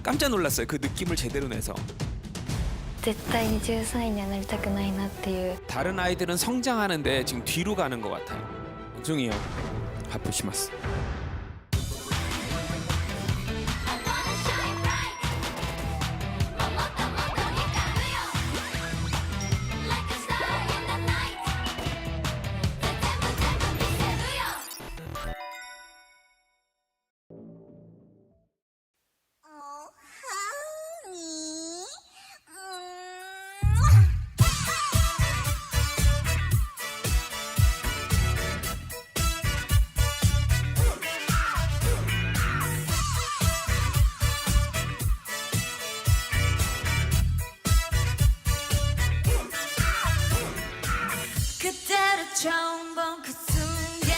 깜짝 놀랐어요. 그 느낌을 제대로 내서. 絶対に13位にはなりたくないなっていう 다른 아이들은 성장하는데 지금 뒤로 가는 것 같아요. 중이요. 하프시마스. 그때를 처음 본 그 순간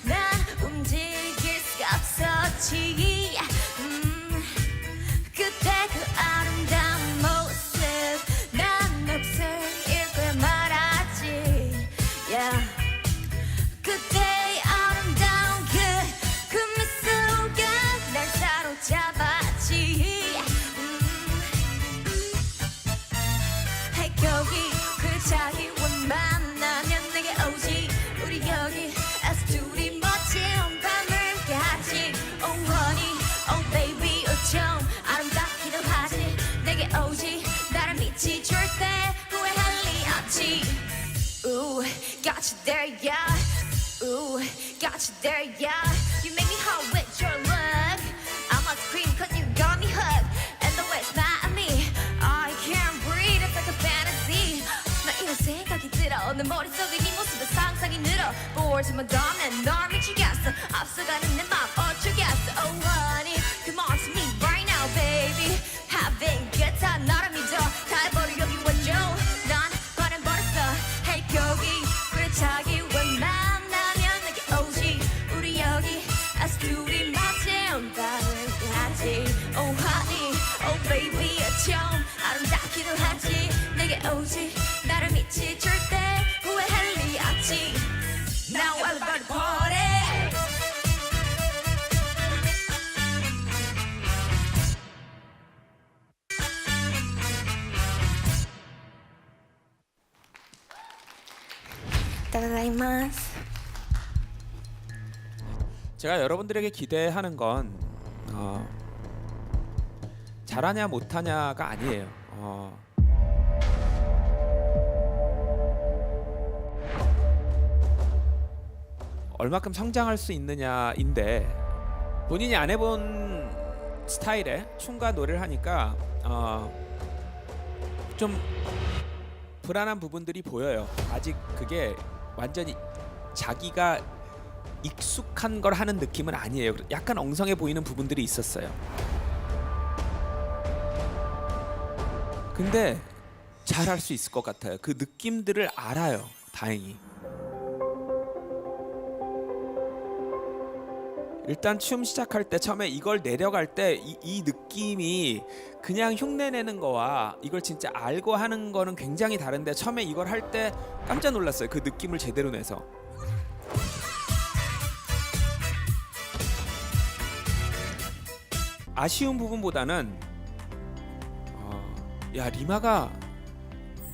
난 움직일 수가 없었지 그때 그 아름다운 모습 난 넋을 잃고 말았지 yeah. 그때의 아름다운 그 미소가 날 사로잡았지 해결이 그 자기와 만나면 내게 오지 우리 여기에서 둘이 멋진 밤을 같이 Oh honey, oh baby 어쩜 아름답기도 하지 내게 오지 나를 믿지 절대 후회할 리 없지 Ooh, got you there yeah Ooh, got you there yeah You make me hot with your look I'm a scream cause you got me hooked And the way you smile at me I can't breathe it's like a fantasy 나 이런 생각이 들어 내 머릿속에 네 모습에 상상이 늘어 보지만 다음엔 널 미치겠어 앞서가는 내 맘 어쩌겠어 Oh honey come on to me right now baby Having good time 나를 믿어 다 해버려 여기 완전 난 반해버렸어 Hey 거기 그래 자기와 만나면 내게 오지 우리 여기에서 둘이 멋진 밤을 같이 Oh honey oh baby 어쩜 아름답기도 하지 내게 오지 나를 믿지 절대 후회할 리 없지 Now everybody party 감사합니다. 제가 여러분들에게 기대하는 건 잘하냐 못하냐가 아니에요. 얼마큼 성장할 수 있느냐인데 본인이 안 해본 스타일의 춤과 노래를 하니까 좀 불안한 부분들이 보여요. 아직 그게 완전히 자기가 익숙한 걸 하는 느낌은 아니에요. 약간 엉성해 보이는 부분들이 있었어요. 근데 잘할 수 있을 것 같아요. 그 느낌들을 알아요. 다행히. 일단 춤 시작할 때 처음에 이걸 내려갈 때 이 느낌이 그냥 흉내내는 거와 이걸 진짜 알고 하는 거는 굉장히 다른데 처음에 이걸 할 때 깜짝 놀랐어요. 그 느낌을 제대로 내서. 아쉬운 부분보다는 야 리마가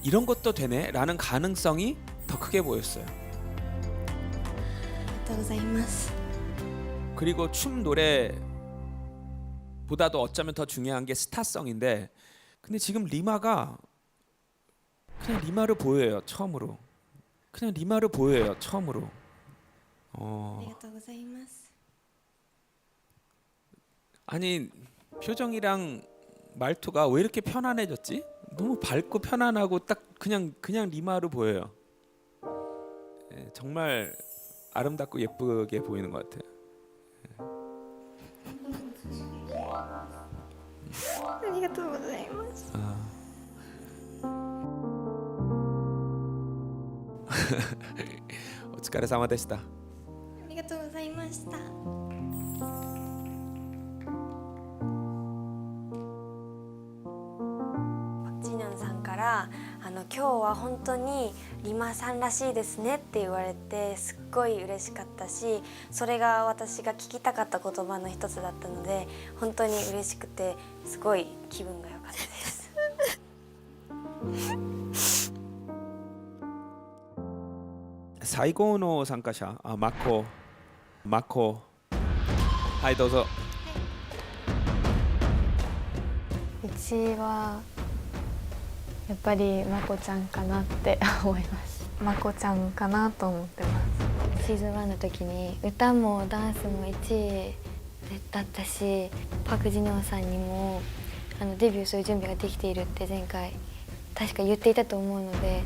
이런 것도 되네 라는 가능성이 더 크게 보였어요. 감사합니다. 그리고 춤 노래보다도 어쩌면 더 중요한 게 스타성인데 근데 지금 리마가 그냥 리마를 보여요. 처음으로. 그냥 리마를 보여요. 처음으로. 아니 표정이랑 말투가 왜 이렇게 편안해졌지? 너무 밝고 편안하고 딱 그냥 리마로 보여요. 예, 정말 아름답고 예쁘게 보이는 것 같아요. ありがとうございます。 お疲れ様でした。ありがとうございました。ジニョンさんから今日は本当にリマさんらしいですねって言われてすっごい嬉しかったし、それが私が聞きたかった言葉の一つだったので本当に嬉しくてすごい気分が良かったです。最後の参加者、マコはいどうぞ。うちはやっぱりまこちゃんかなって思います。まこちゃんかなと思ってます。シーズン1の時に歌もダンスも1位だったし、パク・ジノンさんにもデビューする準備ができているって前回確か言っていたと思うので。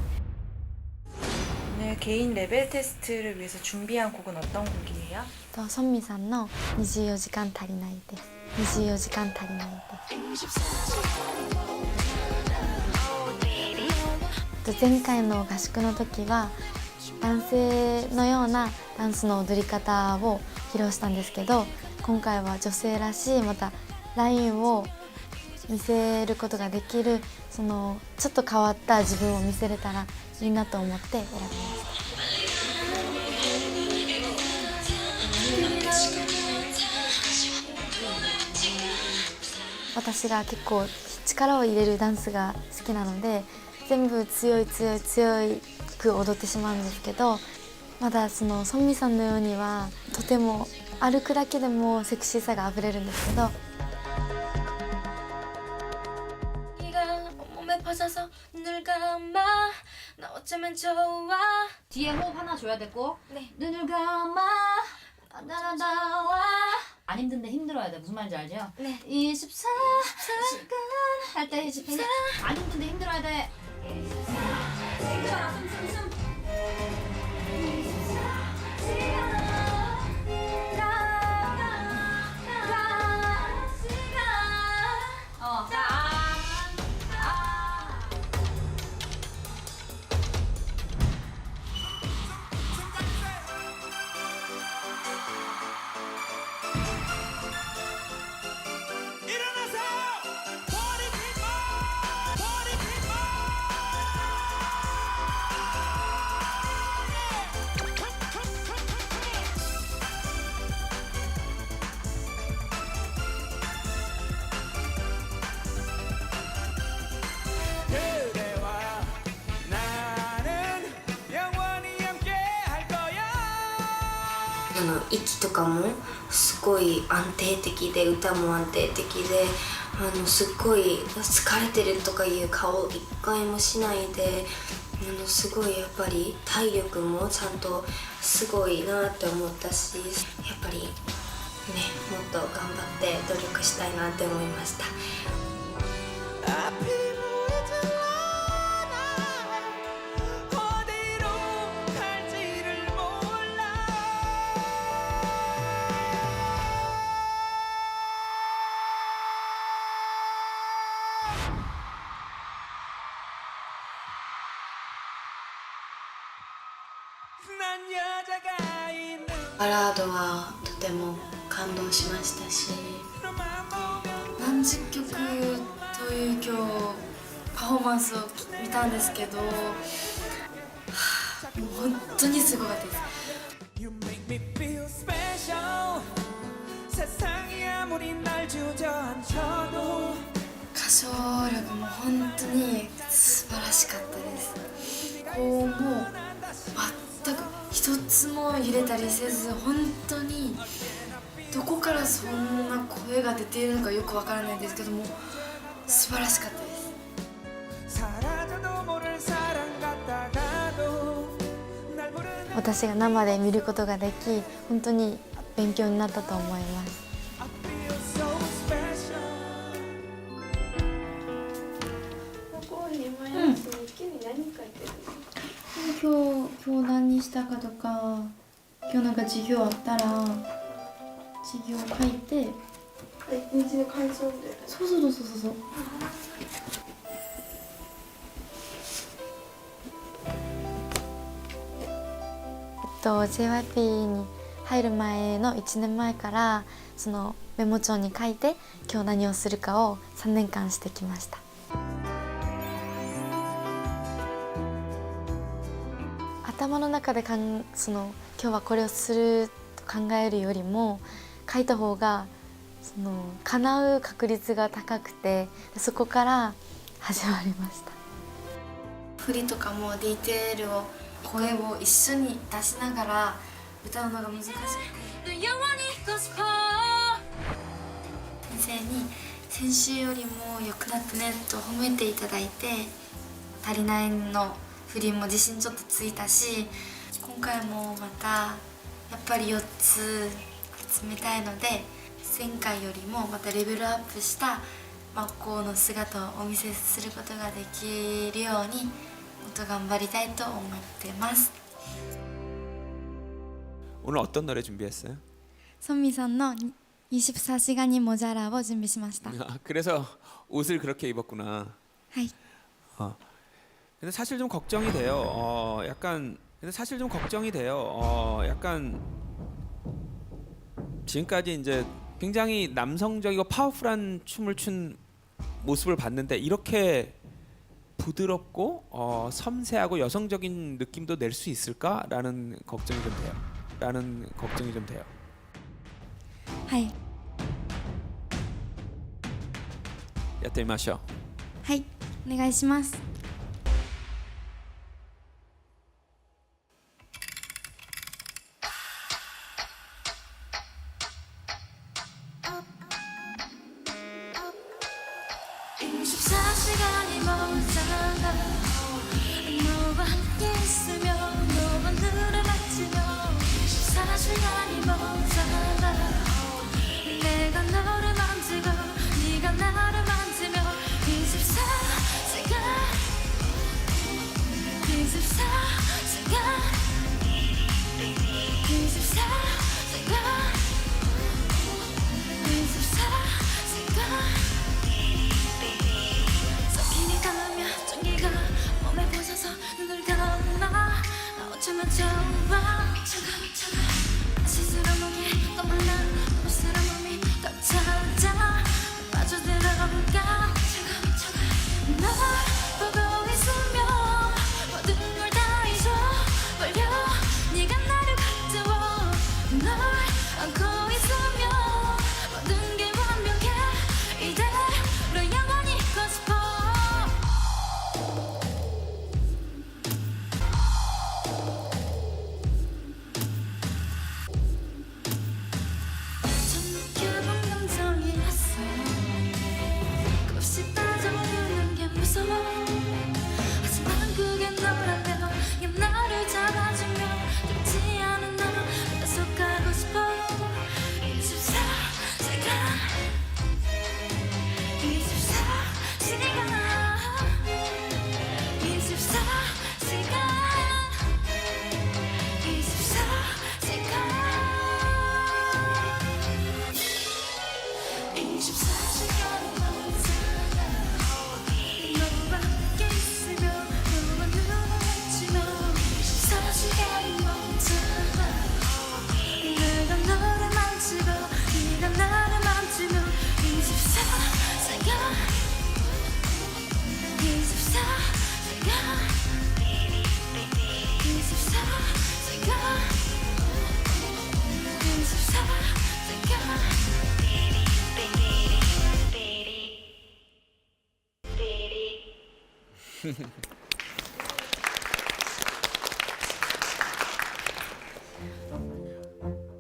오늘 개인 레벨 테스트를 위해서 준비한 곡은 어떤 곡이에요? 선미さんの24時間足りないです。24時間足りないです。前回の合宿の時は男性のようなダンスの踊り方を披露したんですけど、今回は女性らしいまたラインを見せることができる、そのちょっと変わった自分を見せれたらいいなと思って選びました。私が結構力を入れるダンスが好きなので、全部強く踊ってしまうんですけど、まだそのソンミさんのようにはとても歩くだけでもセクシーさがあふれるんですけど、 몸에 퍼져서 눈을 감아 나 어쩌면 좋아. 뒤에 호흡 하나 줘야 되고. 네. 눈을 감아 나와. 안 힘든데 힘들어야 돼. 무슨 말인지 알죠? 네. 24시간 할 때 24. 안 힘든데 힘들어야 돼. 그대와 나는 영원히 함께할 거야. 息とかもすごい安定的で、歌も安定的ですっごい疲れてるとかいう顔一回もしないで、すごいやっぱり体力もちゃんとすごいなって思ったし、やっぱりね、もっと頑張って努力したいなって思いました。 バラードはとても感動しましたし、何十曲という今日パフォーマンスを見たんですけど、もう本当にすごかったです。 歌唱力も本当に素晴らしかったです。こうもう全く一つも揺れたりせず、本当にどこからそんな声が出ているのかよくわからないんですけども、素晴らしかったです。 私が生で見ることができ、本当に勉強になったと思います。今日何したかとか、今日なんか授業あったら授業書いて、日で感想で、そう。JYP に入る前の1年前からそのメモ帳に書いて今日何をするかを3年間してきました。頭の中でその今日はこれをすると考えるよりも書いた方がその叶う確率が高くて、そこから始まりました。振りとかもディテールを声を一緒に出しながら歌うのが難しくて、先生に先週よりも良くなったねと褒めていただいて、足りないの振りも自信ちょっとついたし、今回もまたやっぱり4つ集めたいので、前回よりもまたレベルアップした真っ向の姿をお見せすることができるようにもっと頑張りたいと思ってます。 오늘 어떤 노래 준비했어요? ソンミさんの24시간 이 모자라を準備しました。 그래서 옷을 그렇게 입었구나. はい。 근데 사실 좀 걱정이 돼요. 약간 지금까지 이제 굉장히 남성적이고 파워풀한 춤을 춘 모습을 봤는데 이렇게 부드럽고 섬세하고 여성적인 느낌도 낼 수 있을까라는 걱정이 좀 돼요. はい。 やってみましょう。はい。お願いします。 24시간이 모자라 너와 함께 있으면 너와 눈을 맞추며 24시간이 모자라 내가 너를 만지고 네가 나를 만지며 24시간 24시간 24시간 손길이 닿으면 전기가 몸에 부서서 눈을 감아 나 어쩌면 좋아 차가 스스로 몸이 또 몰라 너무 스스로 몸이 더 찾아 빠져들어가 널 보고 있으면 모든 걸 다 잊어버려 네가 나를 가져와 널 안고 있으면 모든 게 완벽해 이대로 영원히 있고 싶어 전격은 감정이었어 끝없이 빠져드는 게 무서워 하지만 그게 너라면 이 나를 잡아주면 죽지 않은 너 계속 가고 싶어 24시간 24시간 24시간 24시간이 모자라 너와 함께 있으며 너와 눈을 맞추며 24시간이 모자라 내가 너를 만지고 네가 나를 만지며 24시간 24시간 24시간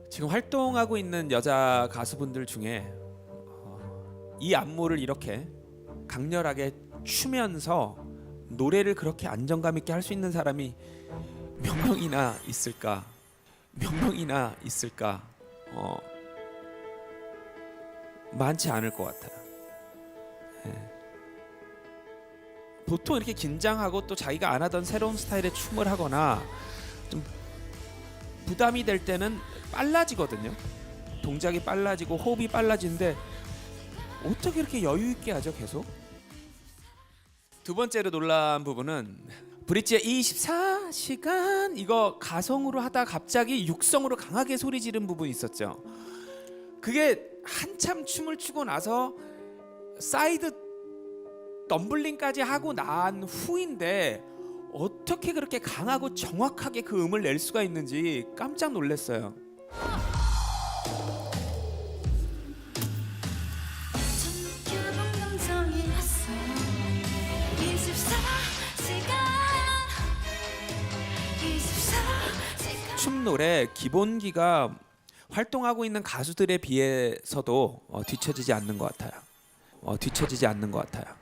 지금 활동하고 있는 여자 가수분들 중에 이 안무를 이렇게 강렬하게 추면서 노래를 그렇게 안정감 있게 할 수 있는 사람이 몇 명이나 있을까? 많지 않을 것 같아요. 보통 이렇게 긴장하고 또 자기가 안 하던 새로운 스타일의 춤을 하거나 좀 부담이 될 때는 빨라지거든요. 동작이 빨라지고 호흡이 빨라지는데 어떻게 이렇게 여유 있게 하죠, 계속? 두 번째로 놀란 부분은 브릿지의 24시간 이거 가성으로 하다 갑자기 육성으로 강하게 소리 지른 부분이 있었죠. 그게 한참 춤을 추고 나서 사이드 덤블링까지 하고 난 후인데 어떻게 그렇게 강하고 정확하게 그 음을 낼 수가 있는지 깜짝 놀랐어요. 전교동 감성이 왔어 24시간 춤 노래 기본기가 활동하고 있는 가수들에 비해서도 뒤처지지 않는 것 같아요. 뒤처지지 않는 것 같아요.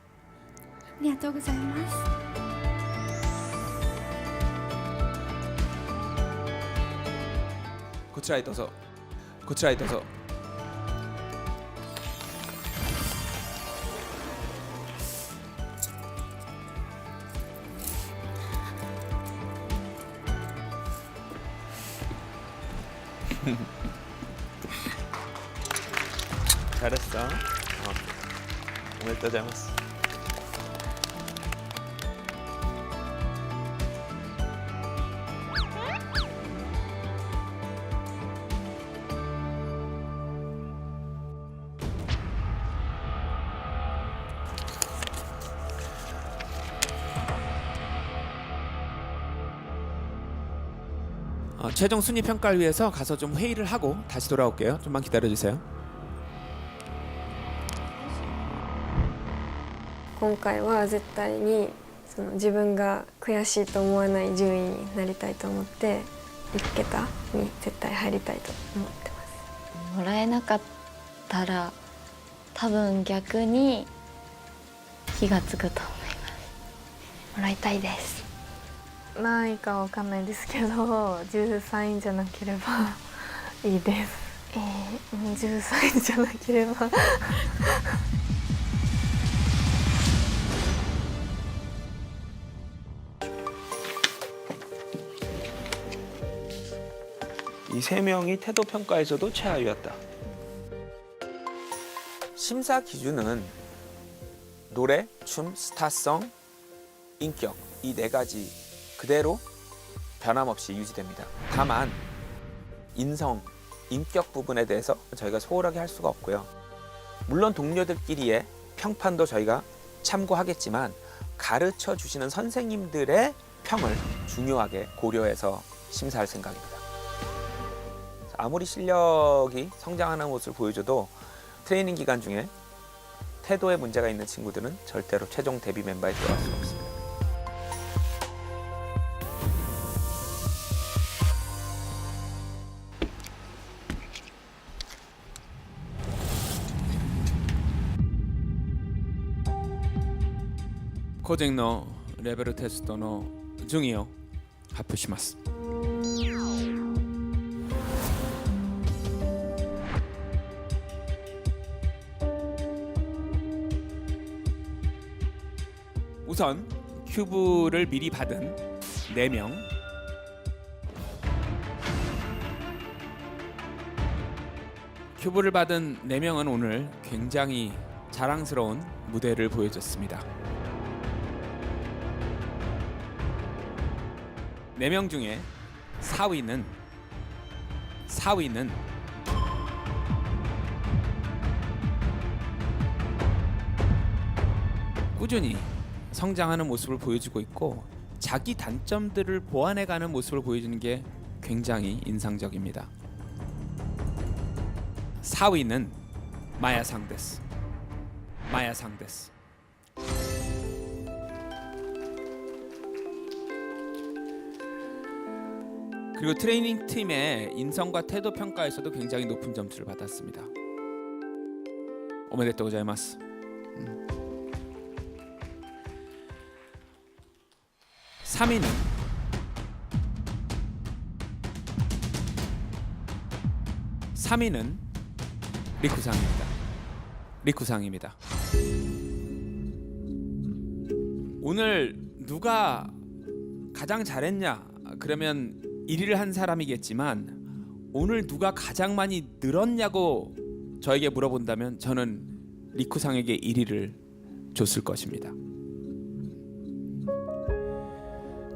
ありがとうございます こちらへどうぞ。こちらへどうぞ。잘했어.おめでとうございます。 최종 순위 평가를 위해서 가서 좀 회의를 하고 다시 돌아올게요. 좀만 기다려 주세요. 今回は絶対にその自分が悔しいと思わない順位になりたいと思って1桁に絶対入りたいと思ってます。もらえなかったら多分逆に火がつくと思います。もらいたいです。何位かわかんないですけど13位じゃなければいいです。13位じゃなければ이 세 명이 태도 평가에서도 최하위였다. 심사 기준은 노래, 춤, 스타성, 인격 이 네 가지 그대로 변함없이 유지됩니다. 다만 인성, 인격 부분에 대해서 저희가 소홀하게 할 수가 없고요. 물론 동료들끼리의 평판도 저희가 참고하겠지만 가르쳐 주시는 선생님들의 평을 중요하게 고려해서 심사할 생각입니다. 아무리 실력이 성장하는 모습을 보여줘도 트레이닝 기간 중에 태도에 문제가 있는 친구들은 절대로 최종 데뷔 멤버에 들어갈 수가 없습니다. 코딩のレベルテストの順位を発表します。 우선 큐브를 미리 받은 4명 큐브를 받은 4명은 오늘 굉장히 자랑스러운 무대를 보여줬습니다. 4명 중에 4위는 꾸준히 성장하는 모습을 보여주고 있고 자기 단점들을 보완해가는 모습을 보여주는 게 굉장히 인상적입니다. 4위는 마야상 데스. 마야상 데스. 그리고 트레이닝 팀의 인성과 태도 평가에서도 굉장히 높은 점수를 받았습니다. 오메데토 고자이마스. 3위는 리쿠상입니다. 리쿠상입니다. 오늘 누가 가장 잘했냐? 그러면 1위를 한 사람이겠지만 오늘 누가 가장 많이 늘었냐고 저에게 물어본다면 저는 리쿠상에게 1위를 줬을 것입니다.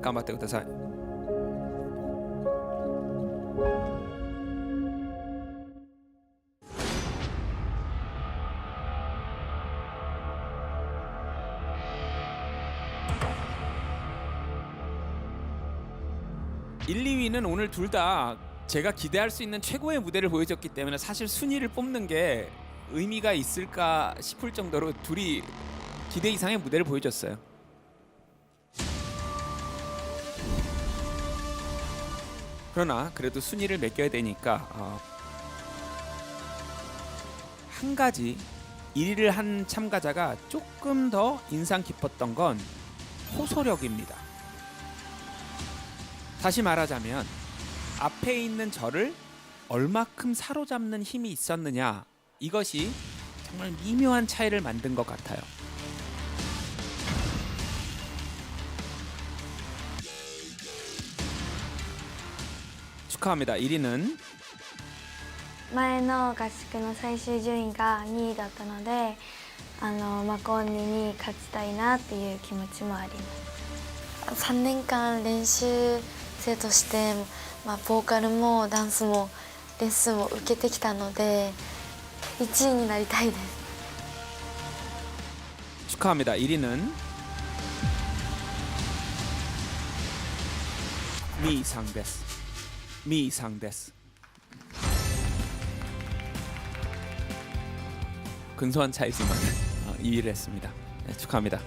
頑張ってください. 1, 2위는 오늘 둘 다 제가 기대할 수 있는 최고의 무대를 보여줬기 때문에 사실 순위를 뽑는 게 의미가 있을까 싶을 정도로 둘이 기대 이상의 무대를 보여줬어요. 그러나 그래도 순위를 매겨야 되니까 한 가지 1위를 한 참가자가 조금 더 인상 깊었던 건 호소력입니다. 다시 말하자면 앞에 있는 저를 얼마큼 사로잡는 힘이 있었느냐, 이것이 정말 미묘한 차이를 만든 것 같아요. 축하합니다. 1위는 前の合宿の最終順位が2位だったのでマコンニに勝ちたいなっていう気持ちもあります。3年間練習生として、ボーカルもダンスもレッスンも受けてきたので1位になりたいです。 축하합니다. 1위는 미상 데스. 미상 데스. 근소한 차이지만 2위를 했습니다. 네, 축하합니다.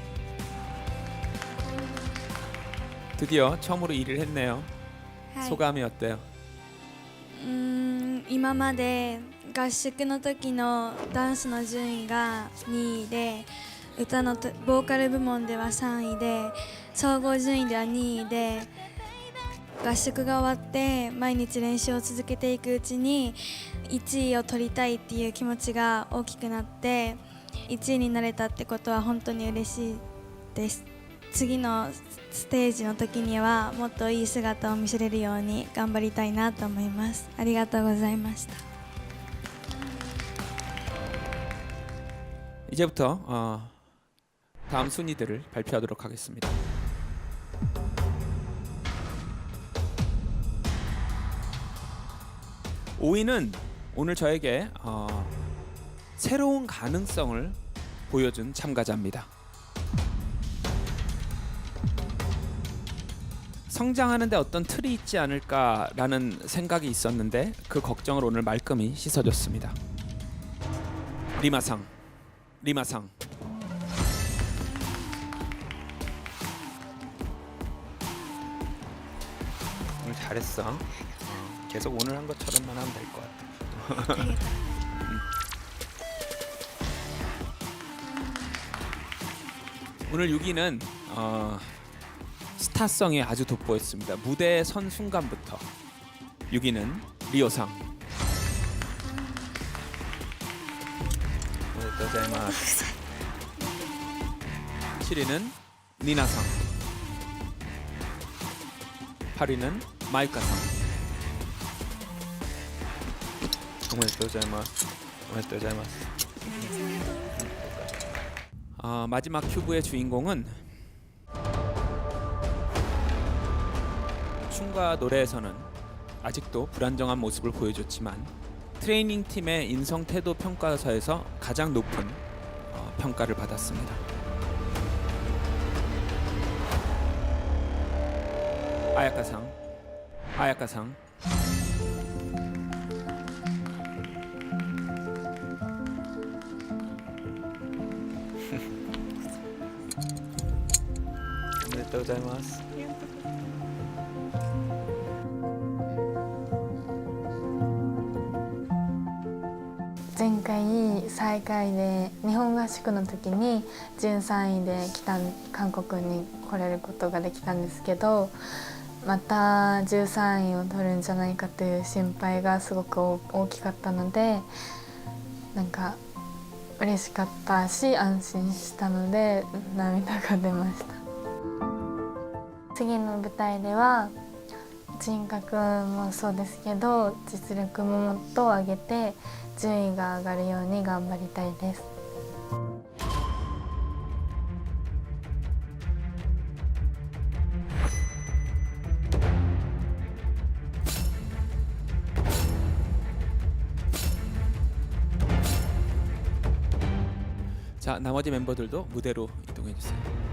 드디어 처음으로 1위를 했네요. 소감이 어때요? 今まで合宿の時のダンスの順位が2位で歌のボーカル部門では3位で総合順位では2位で合宿が終わって毎日練習を続けていくうちに1位を取りたいっていう気持ちが大きくなって1位になれたってことは本当に嬉しいです。次のステージの時にはもっといい姿を見せれるように頑張りたいなと思います。ありがとうございました。 이제부터 다음 순위들을 발표하도록 하겠습니다. (5위는) 오늘 저에게 새로운 가능성을 보여준 참가자입니다. 성장하는데 어떤 틀이 있지 않을까라는 생각이 있었는데 그 걱정을 오늘 말끔히 씻어줬습니다. 리마상. 리마상. 오늘 잘했어. 계속 오늘 한 것처럼만 하면 될 것 같아. 오늘 6위는 스타성이 아주 돋보였습니다. 무대에 선 순간부터. 6위는 리오상. 7위는 니나상. 8위는 마이카상. おめでとうございます。おめでとうございます。 마지막 큐브의 주인공은 춤과 노래에서는 아직도 불안정한 모습을 보여줬지만 트레이닝 팀의 인성 태도 평가서에서 가장 높은 평가를 받았습니다. 아야카상. 아야카상. 오메데토우고자이마스. 前回最下位で日本合宿の時に13位で韓国に来れることができたんですけど、また13位を取るんじゃないかという心配がすごく大きかったので、なんか嬉しかったし安心したので涙が出ました。次の舞台では人格もそうですけど実力ももっと上げて順位が上がるように頑張りたいです。자, 나머지 멤버들도 무대로 이동해 주세요.